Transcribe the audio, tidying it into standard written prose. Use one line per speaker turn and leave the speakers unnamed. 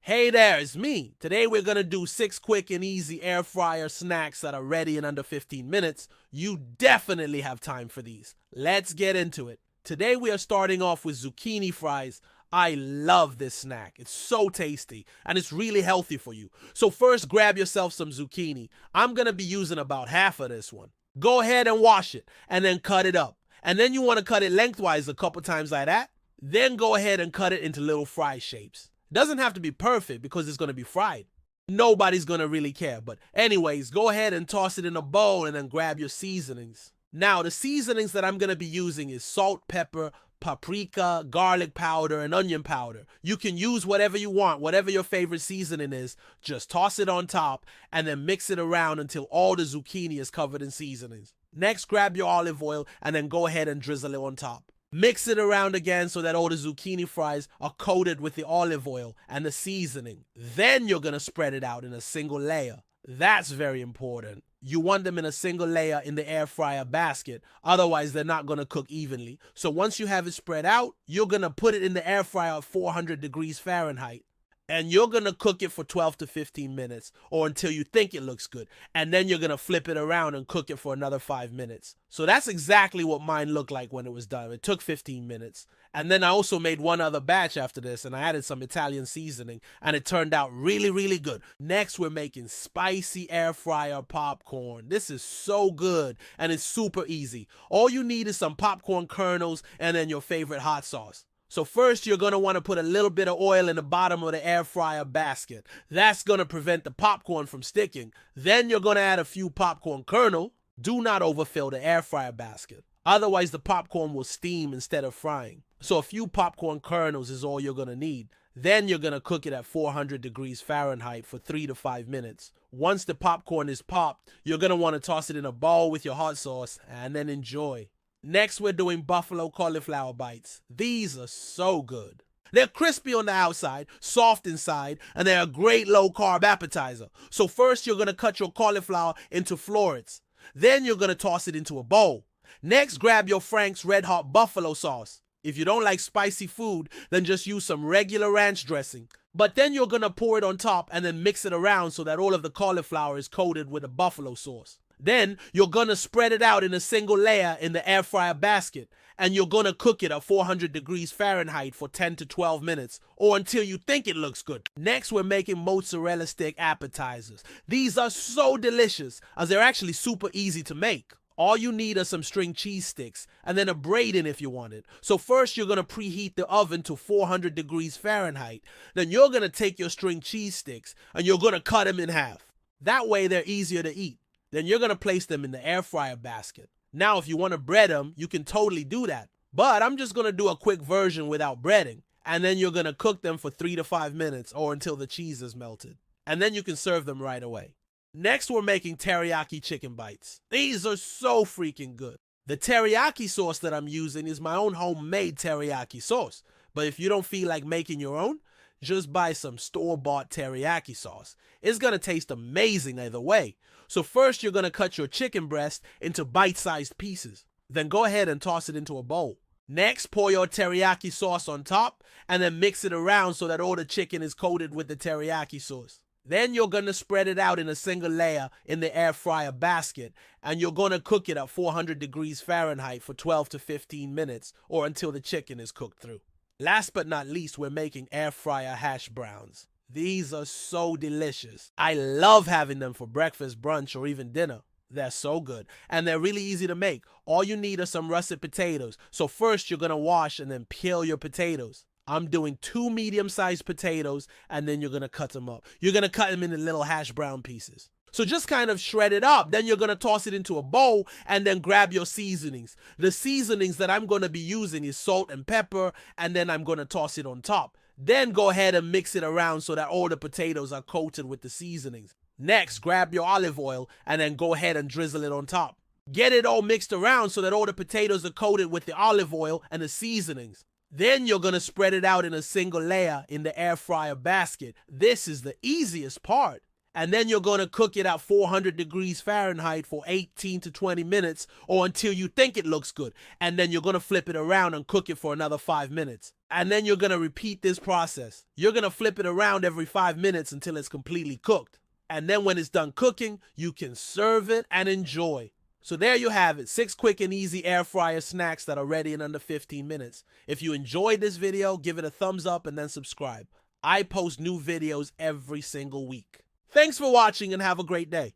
Hey there, it's me. Today we're gonna do 6 quick and easy air fryer snacks that are ready in under 15 minutes. You definitely have time for these. Let's get into it. Today we are starting off with zucchini fries. I love this snack. It's so tasty and it's really healthy for you. So first grab yourself some zucchini. I'm gonna be using about half of this one. Go ahead and wash it and then cut it up. And then you wanna cut it lengthwise a couple times like that. Then go ahead and cut it into little fry shapes. Doesn't have to be perfect because it's going to be fried. Nobody's going to really care. But anyways, go ahead and toss it in a bowl and then grab your seasonings. Now, the seasonings that I'm going to be using is salt, pepper, paprika, garlic powder, and onion powder. You can use whatever you want, whatever your favorite seasoning is. Just toss it on top and then mix it around until all the zucchini is covered in seasonings. Next, grab your olive oil and then go ahead and drizzle it on top. Mix it around again so that all the zucchini fries are coated with the olive oil and the seasoning. Then you're going to spread it out in a single layer. That's very important. You want them in a single layer in the air fryer basket. Otherwise, they're not going to cook evenly. So once you have it spread out, you're going to put it in the air fryer at 400 degrees Fahrenheit. And you're going to cook it for 12 to 15 minutes or until you think it looks good. And then you're going to flip it around and cook it for another 5 minutes. So that's exactly what mine looked like when it was done. It took 15 minutes. And then I also made one other batch after this and I added some Italian seasoning and it turned out really, really good. Next, we're making spicy air fryer popcorn. This is so good and it's super easy. All you need is some popcorn kernels and then your favorite hot sauce. So first, you're going to want to put a little bit of oil in the bottom of the air fryer basket. That's going to prevent the popcorn from sticking. Then you're going to add a few popcorn kernel. Do not overfill the air fryer basket. Otherwise, the popcorn will steam instead of frying. So a few popcorn kernels is all you're going to need. Then you're going to cook it at 400 degrees Fahrenheit for 3 to 5 minutes. Once the popcorn is popped, you're going to want to toss it in a bowl with your hot sauce and then enjoy. Next, we're doing buffalo cauliflower bites. These are so good. They're crispy on the outside, soft inside, and they're a great low-carb appetizer. So first, you're going to cut your cauliflower into florets. Then you're going to toss it into a bowl. Next, grab your Frank's Red Hot Buffalo sauce. If you don't like spicy food, then just use some regular ranch dressing. But then you're going to pour it on top and then mix it around so that all of the cauliflower is coated with a buffalo sauce. Then you're going to spread it out in a single layer in the air fryer basket and you're going to cook it at 400 degrees Fahrenheit for 10 to 12 minutes or until you think it looks good. Next, we're making mozzarella stick appetizers. These are so delicious as they're actually super easy to make. All you need are some string cheese sticks and then a braiding if you want it. So first you're going to preheat the oven to 400 degrees Fahrenheit. Then you're going to take your string cheese sticks and you're going to cut them in half. That way they're easier to eat. Then you're going to place them in the air fryer basket. Now, if you want to bread them, you can totally do that. But I'm just going to do a quick version without breading. And then you're going to cook them for 3 to 5 minutes or until the cheese is melted. And then you can serve them right away. Next, we're making teriyaki chicken bites. These are so freaking good. The teriyaki sauce that I'm using is my own homemade teriyaki sauce. But if you don't feel like making your own, just buy some store-bought teriyaki sauce. It's going to taste amazing either way. So first, you're going to cut your chicken breast into bite-sized pieces. Then go ahead and toss it into a bowl. Next, pour your teriyaki sauce on top and then mix it around so that all the chicken is coated with the teriyaki sauce. Then you're going to spread it out in a single layer in the air fryer basket and you're going to cook it at 400 degrees Fahrenheit for 12 to 15 minutes or until the chicken is cooked through. Last but not least, we're making air fryer hash browns. These are so delicious. I love having them for breakfast, brunch, or even dinner. They're so good. And they're really easy to make. All you need are some russet potatoes. So first, you're going to wash and then peel your potatoes. I'm doing 2 medium-sized potatoes, and then you're going to cut them up. You're going to cut them into little hash brown pieces. So just kind of shred it up. Then you're going to toss it into a bowl and then grab your seasonings. The seasonings that I'm going to be using is salt and pepper, and then I'm going to toss it on top. Then go ahead and mix it around so that all the potatoes are coated with the seasonings. Next, grab your olive oil and then go ahead and drizzle it on top. Get it all mixed around so that all the potatoes are coated with the olive oil and the seasonings. Then you're going to spread it out in a single layer in the air fryer basket. This is the easiest part. And then you're going to cook it at 400 degrees Fahrenheit for 18 to 20 minutes or until you think it looks good. And then you're going to flip it around and cook it for another 5 minutes. And then you're going to repeat this process. You're going to flip it around every 5 minutes until it's completely cooked. And then when it's done cooking, you can serve it and enjoy. So there you have it, 6 quick and easy air fryer snacks that are ready in under 15 minutes. If you enjoyed this video, give it a thumbs up and then subscribe. I post new videos every single week. Thanks for watching and have a great day.